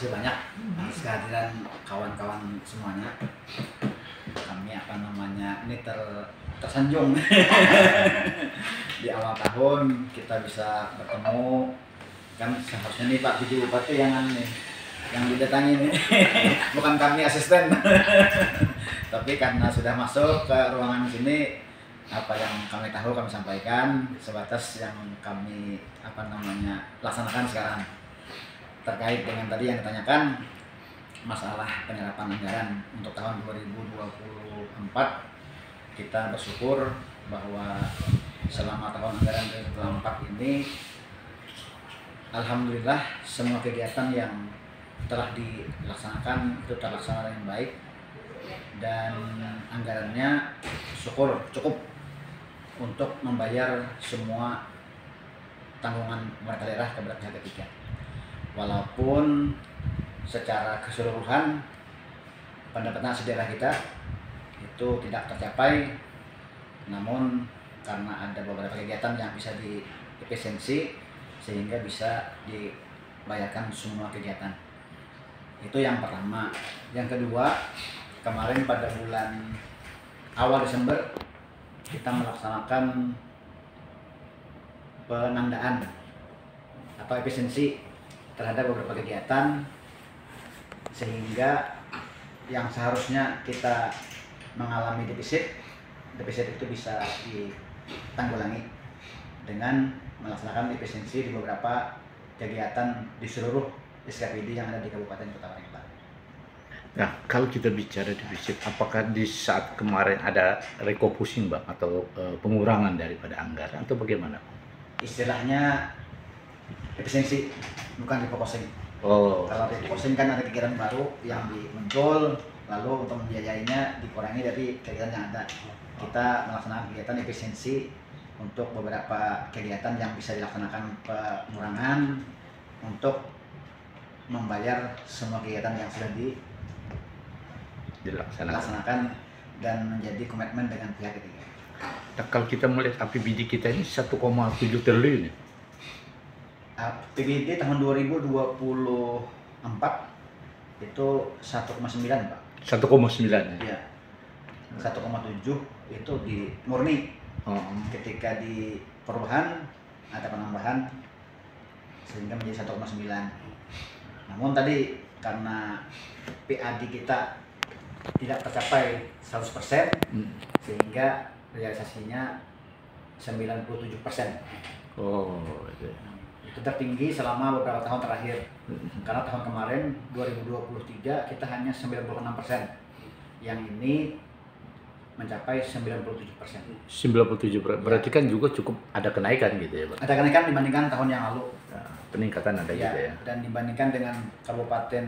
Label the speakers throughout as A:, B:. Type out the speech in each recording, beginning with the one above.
A: kasih banyak atas kehadiran kawan-kawan semuanya. Kami ini tersanjung di awal tahun kita bisa bertemu, kan seharusnya nih Pak Bidi Bupati yang didatangi nih bukan kami asisten tapi karena sudah masuk ke ruangan sini, apa yang kami tahu kami sampaikan sebatas yang kami laksanakan sekarang. Terkait dengan tadi yang ditanyakan masalah penyerapan anggaran untuk tahun 2024, kita bersyukur bahwa selama tahun anggaran 2024 ini alhamdulillah semua kegiatan yang telah dilaksanakan itu terlaksana dengan baik dan anggarannya syukur cukup untuk membayar semua tanggungan pemerintah daerah kepada pihak ketiga. Walaupun secara keseluruhan pendapatan daerah kita itu tidak tercapai, namun karena ada beberapa kegiatan yang bisa diefisiensi sehingga bisa dibayarkan semua kegiatan. Itu yang pertama. Yang kedua, kemarin pada bulan awal Desember kita melaksanakan penandaan atau efisiensi terhadap beberapa kegiatan, sehingga yang seharusnya kita mengalami defisit itu bisa ditanggulangi dengan melaksanakan efisiensi di beberapa kegiatan di seluruh SKPD yang ada di Kabupaten Kota Waringin.
B: Nah, kalau kita bicara defisit, apakah di saat kemarin ada refocusing Bang atau pengurangan daripada anggaran atau bagaimana?
A: Istilahnya efisiensi, bukan refocusing.
B: Oh.
A: Kalau refocusing kan ada kegiatan baru yang muncul, lalu untuk membiayainya dikurangi dari kegiatan yang ada. Kita melaksanakan kegiatan efisiensi untuk beberapa kegiatan yang bisa dilaksanakan pengurangan untuk membayar semua kegiatan yang sudah dilaksanakan dan menjadi komitmen dengan pihak ketiga.
B: Nah, kalau kita melihat APBD kita ini 1,7 triliun.
A: APBD tahun 2024 itu 1,9 Pak.
B: 1,9 ya?
A: Iya. 1,7 itu di murni. Ketika di perubahan ada penambahan sehingga menjadi 1,9. Namun tadi karena PAD kita tidak tercapai 100%, sehingga realisasinya 97%.
B: Oh,
A: itu tertinggi selama beberapa tahun terakhir. Karena tahun kemarin 2023 kita hanya 96%. Yang ini mencapai 97%.
B: 97%, berarti kan juga cukup ada kenaikan gitu ya Pak?
A: Ada kenaikan dibandingkan tahun yang lalu.
B: Nah, peningkatan ada
A: ya,
B: juga ya? Dan
A: dibandingkan dengan kabupaten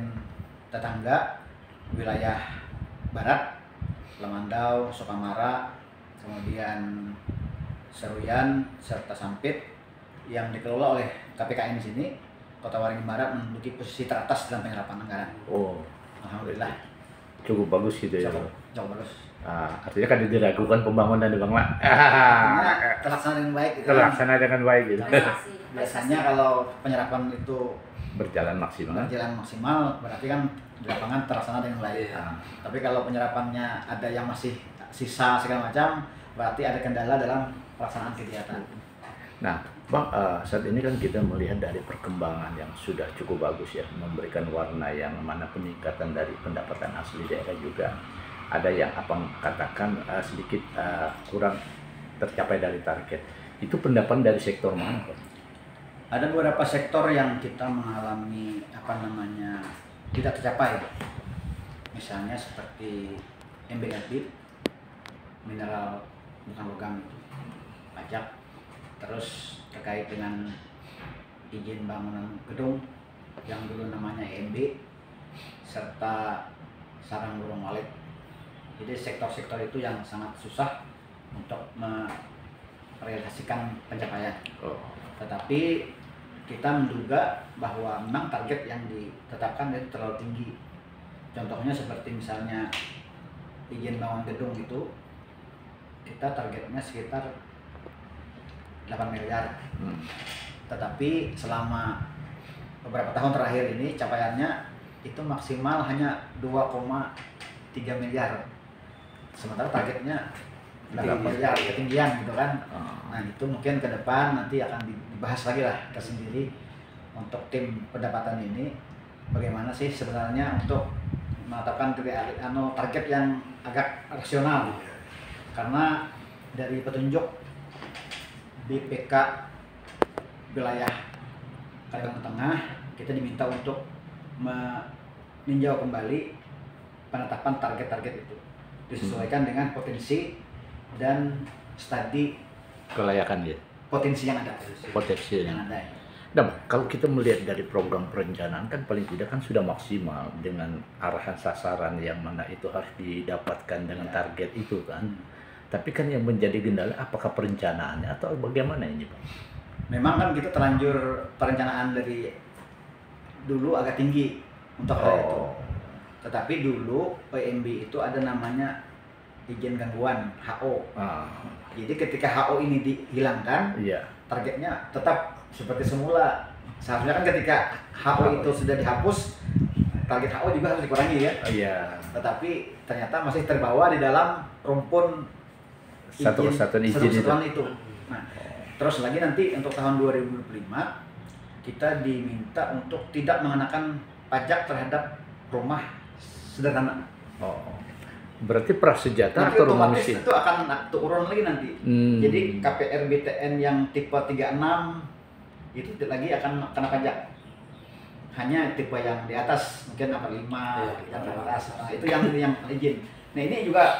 A: tetangga, wilayah barat, Lemandau, Sukamara, kemudian Seruyan, serta Sampit yang dikelola oleh KPKN di sini, Kota Waringin Barat menduduki posisi teratas dalam penyerapan anggaran.
B: Oh,
A: alhamdulillah.
B: Cukup bagus gitu ya?
A: Jauh bagus.
B: Artinya kan diragukan pembangunan di Bang Mak.
A: Artinya terlaksana dengan baik.
B: Terlaksana dengan baik gitu.
A: Biasanya kalau penyerapan itu
B: berjalan maksimal,
A: berarti kan di lapangan terlaksana dengan baik. Tapi kalau penyerapannya ada yang masih sisa segala macam, berarti ada kendala dalam pelaksanaan kegiatan.
B: Nah, Bang, saat ini kan kita melihat dari perkembangan yang sudah cukup bagus ya, memberikan warna yang mana peningkatan dari pendapatan asli daerah juga. Ada yang Abang katakan sedikit kurang tercapai dari target. Itu pendapat dari sektor mana, Pak?
A: Ada beberapa sektor yang kita mengalami tidak tercapai. Misalnya seperti MBLB, mineral bukan logam itu, pajak, terus terkait dengan izin bangunan gedung yang dulu namanya EMB, serta sarang burung walet. Jadi sektor-sektor itu yang sangat susah untuk merealisasikan pencapaian. Tetapi kita menduga bahwa memang target yang ditetapkan itu terlalu tinggi. Contohnya seperti misalnya izin bangun gedung itu kita targetnya sekitar 8 miliar. Tetapi selama beberapa tahun terakhir ini capaiannya itu maksimal hanya 2,3 miliar. Sementara targetnya 8 miliar, ketinggian gitu kan. Nah itu mungkin ke depan nanti akan dibahas lagi lah tersendiri untuk tim pendapatan ini. Bagaimana sih sebenarnya untuk menetapkan target yang agak rasional. Karena dari petunjuk BPK wilayah Kalimantan Tengah, kita diminta untuk meninjau kembali penetapan target-target itu disesuaikan dengan potensi dan studi
B: Kelayakan ya.
A: potensi yang ada.
B: Potensi
A: yang ada.
B: Nah, kalau kita melihat dari program perencanaan kan paling tidak kan sudah maksimal dengan arahan sasaran yang mana itu harus didapatkan dengan target itu kan. Tapi kan yang menjadi kendala apakah perencanaannya atau bagaimana ini, Pak?
A: Memang kan kita terlanjur perencanaan dari dulu agak tinggi untuk hal itu. Tetapi dulu PMB itu ada namanya izin gangguan HO. Jadi ketika HO ini dihilangkan, targetnya tetap seperti semula. Seharusnya kan ketika HO itu sudah dihapus, target HO juga harus dikurangi ya. Tetapi ternyata masih terbawa di dalam rumpun
B: satu-kesatuan izin
A: itu. Nah, terus lagi nanti untuk tahun 2025 kita diminta untuk tidak mengenakan pajak terhadap rumah sederhana.
B: Berarti prasejahtera
A: Nanti
B: atau rumah
A: otomatis
B: miskin?
A: itu akan turun lagi nanti. Jadi KPR BTN yang tipe 36 itu lagi akan kena pajak. Hanya tipe yang di atas, mungkin apa 5 yang di atas. Nah, itu yang izin. Nah, ini juga